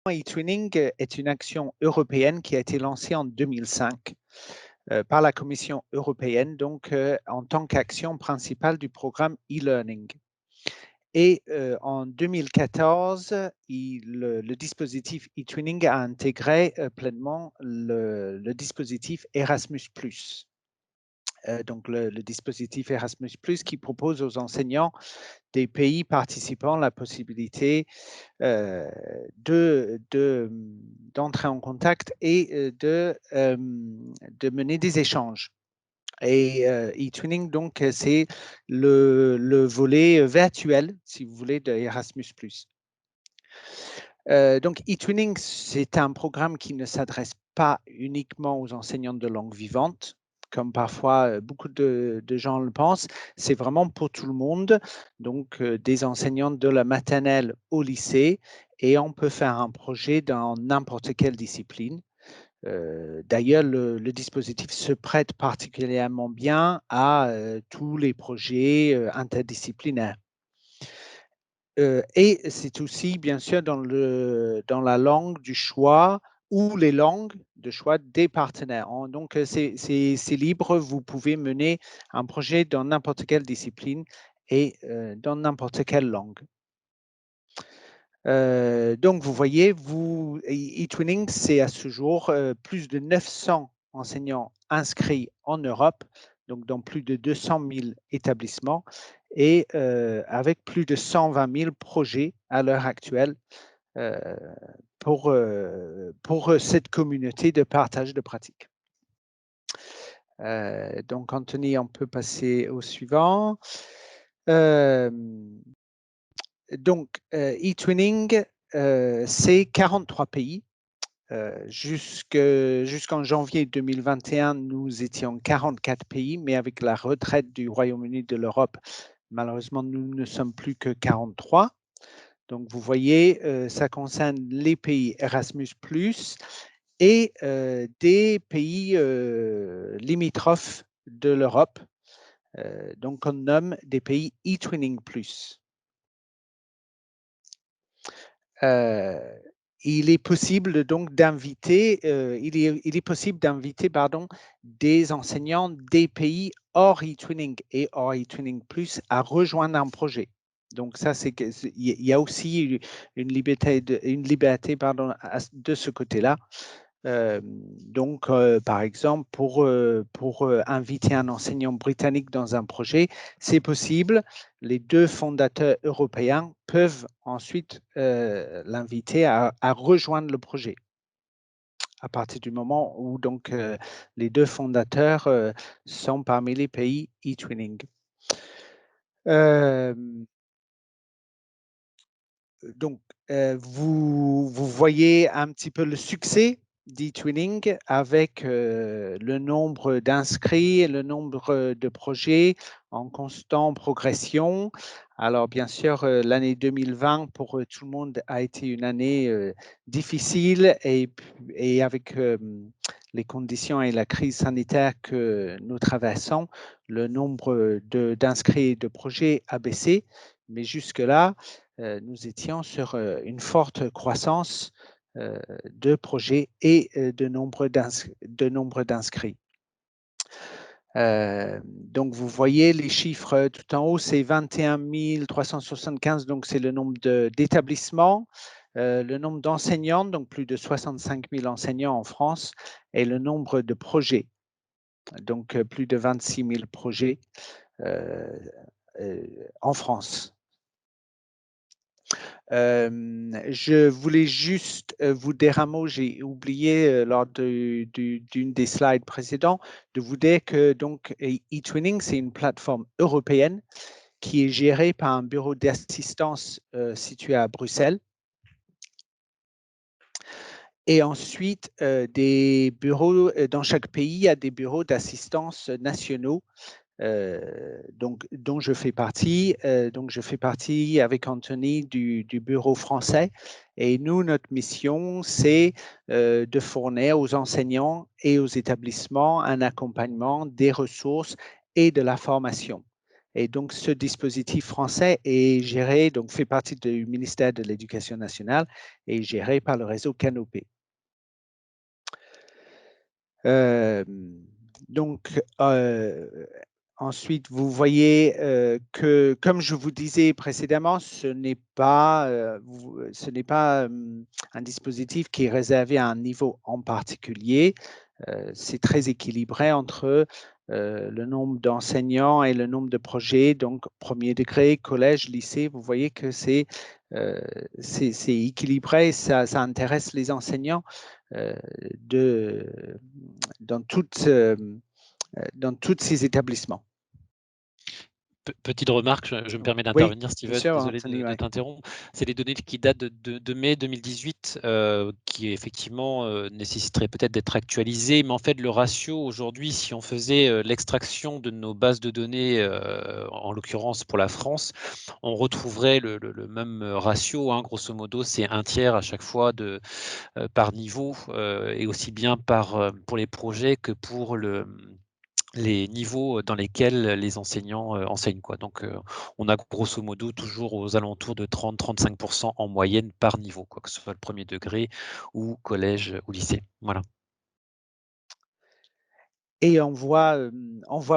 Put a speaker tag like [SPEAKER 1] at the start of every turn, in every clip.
[SPEAKER 1] e-twinning est une action européenne qui a été lancée en 2005 par la Commission européenne, donc en tant qu'action principale du programme e-learning. Et en 2014, le dispositif e-twinning a intégré pleinement le dispositif Erasmus+. Donc le dispositif Erasmus+, qui propose aux enseignants des pays participants la possibilité d'entrer en contact et de mener des échanges. Et e-twinning, donc, c'est le volet virtuel, si vous voulez, de Erasmus+. Donc, e-twinning, c'est un programme qui ne s'adresse pas uniquement aux enseignants de langue vivante, comme parfois beaucoup de gens le pensent. C'est vraiment pour tout le monde, donc des enseignants de la maternelle au lycée, et on peut faire un projet dans n'importe quelle discipline. D'ailleurs, le dispositif se prête particulièrement bien à tous les projets interdisciplinaires. Et c'est aussi, bien sûr, dans la langue du choix ou les langues de choix des partenaires. Donc, c'est libre. Vous pouvez mener un projet dans n'importe quelle discipline et dans n'importe quelle langue. Donc, vous voyez, e-twinning, c'est à ce jour plus de 900 enseignants inscrits en Europe, donc dans plus de 200 000 établissements, et avec plus de 120 000 projets à l'heure actuelle pour cette communauté de partage de pratiques. Donc, Anthony, on peut passer au suivant. Donc, e-twinning, c'est 43 pays. Jusqu'en janvier 2021, nous étions 44 pays, mais avec la retraite du Royaume-Uni de l'Europe, malheureusement, nous ne sommes plus que 43. Donc, vous voyez, ça concerne les pays Erasmus+, et des pays limitrophes de l'Europe. Donc, on nomme des pays e-twinning+. Il est possible donc d'inviter, il est possible d'inviter des enseignants des pays hors e-twinning et hors e-twinning+ à rejoindre un projet. Donc ça, il y a aussi une liberté de ce côté-là. Donc, par exemple, pour inviter un enseignant britannique dans un projet, c'est possible. Les deux fondateurs européens peuvent ensuite l'inviter à rejoindre le projet à partir du moment où donc, les deux fondateurs sont parmi les pays e-twinning. Donc, vous voyez un petit peu le succès d'e-twinning avec le nombre d'inscrits et le nombre de projets en constante progression. Alors, bien sûr, l'année 2020 pour tout le monde a été une année difficile et avec les conditions et la crise sanitaire que nous traversons, le nombre d'inscrits et de projets a baissé. Mais jusque-là, nous étions sur une forte croissance de projets et de nombre d'inscrits. Donc, vous voyez les chiffres tout en haut, c'est 21 375, donc c'est le nombre d'établissements, le nombre d'enseignants, donc plus de 65 000 enseignants en France, et le nombre de projets, donc plus de 26 000 projets en France. Je voulais juste vous dire un mot, j'ai oublié lors d'une des slides précédentes de vous dire que donc e-twinning, c'est une plateforme européenne qui est gérée par un bureau d'assistance situé à Bruxelles. Et ensuite, des bureaux dans chaque pays, il y a des bureaux d'assistance nationaux dont je fais partie. Donc, je fais partie avec Anthony du bureau français. Et nous, notre mission, c'est de fournir aux enseignants et aux établissements un accompagnement, des ressources et de la formation. Et donc, ce dispositif français est géré, donc fait partie du ministère de l'Éducation nationale et géré par le réseau Canopé. Donc, ensuite, vous voyez que, comme je vous disais précédemment, ce n'est pas un dispositif qui est réservé à un niveau en particulier. C'est très équilibré entre le nombre d'enseignants et le nombre de projets. Donc, premier degré, collège, lycée, vous voyez que c'est équilibré, ça intéresse les enseignants dans tous ces établissements.
[SPEAKER 2] Petite remarque, je me permets
[SPEAKER 1] Oui,
[SPEAKER 2] d'intervenir,
[SPEAKER 1] bien
[SPEAKER 2] Steven,
[SPEAKER 1] sûr,
[SPEAKER 2] désolé
[SPEAKER 1] Anthony,
[SPEAKER 2] de
[SPEAKER 1] ouais.
[SPEAKER 2] t'interrompre. C'est les données qui datent de mai 2018, qui effectivement nécessiteraient peut-être d'être actualisées, mais en fait le ratio aujourd'hui, si on faisait l'extraction de nos bases de données, en l'occurrence pour la France, on retrouverait le même ratio, hein, grosso modo, c'est un tiers à chaque fois par niveau, et aussi bien pour les projets que pour les niveaux dans lesquels les enseignants enseignent, quoi. Donc, on a grosso modo toujours aux alentours de 30-35% en moyenne par niveau, quoi, que ce soit le premier degré ou collège ou lycée. Voilà.
[SPEAKER 1] Et on voit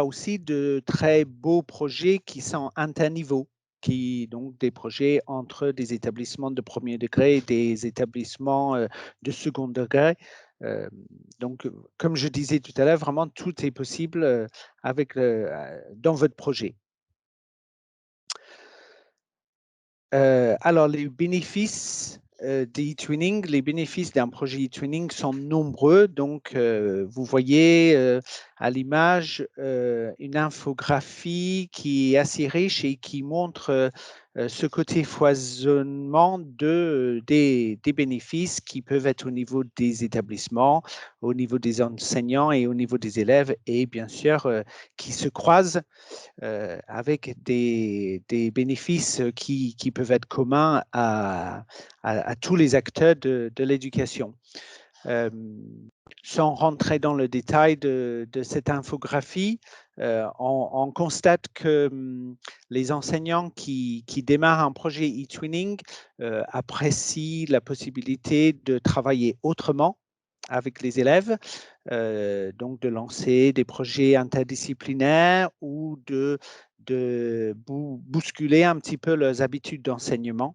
[SPEAKER 1] aussi de très beaux projets qui sont interniveaux, donc des projets entre des établissements de premier degré et des établissements de second degré. Donc, comme je disais tout à l'heure, vraiment tout est possible dans votre projet. Alors, les bénéfices d'e-twinning, les bénéfices d'un projet e-twinning sont nombreux. Donc, vous voyez à l'image une infographie qui est assez riche et qui montre ce côté foisonnement des bénéfices qui peuvent être au niveau des établissements, au niveau des enseignants et au niveau des élèves, et bien sûr qui se croisent avec des bénéfices qui peuvent être communs à tous les acteurs de l'éducation. Sans rentrer dans le détail de cette infographie, on constate que les enseignants qui démarrent un projet e-twinning apprécient la possibilité de travailler autrement avec les élèves, donc de lancer des projets interdisciplinaires ou de bousculer un petit peu leurs habitudes d'enseignement.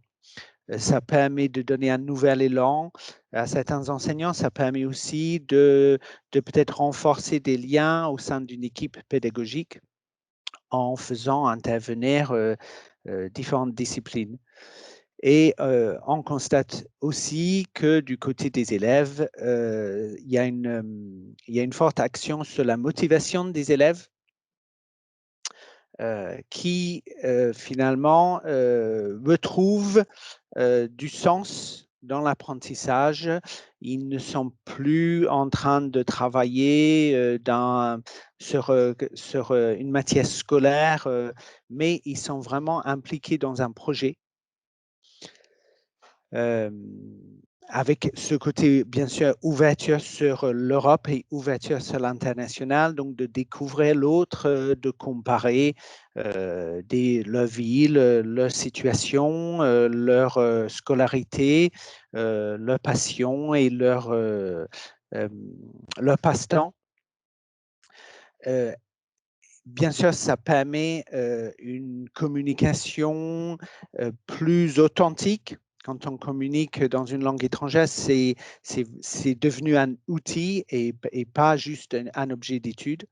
[SPEAKER 1] Ça permet de donner un nouvel élan à certains enseignants. Ça permet aussi de peut-être renforcer des liens au sein d'une équipe pédagogique en faisant intervenir différentes disciplines. Et on constate aussi que du côté des élèves, il y a une forte action sur la motivation des élèves qui finalement retrouvent du sens dans l'apprentissage. Ils ne sont plus en train de travailler sur une matière scolaire, mais ils sont vraiment impliqués dans un projet. Avec ce côté, bien sûr, ouverture sur l'Europe et ouverture sur l'international, donc de découvrir l'autre, de comparer leur ville, leur situation, leur scolarité, leur passion et leur passe-temps. Bien sûr, ça permet une communication plus authentique. Quand on communique dans une langue étrangère, c'est devenu un outil et pas juste un objet d'étude.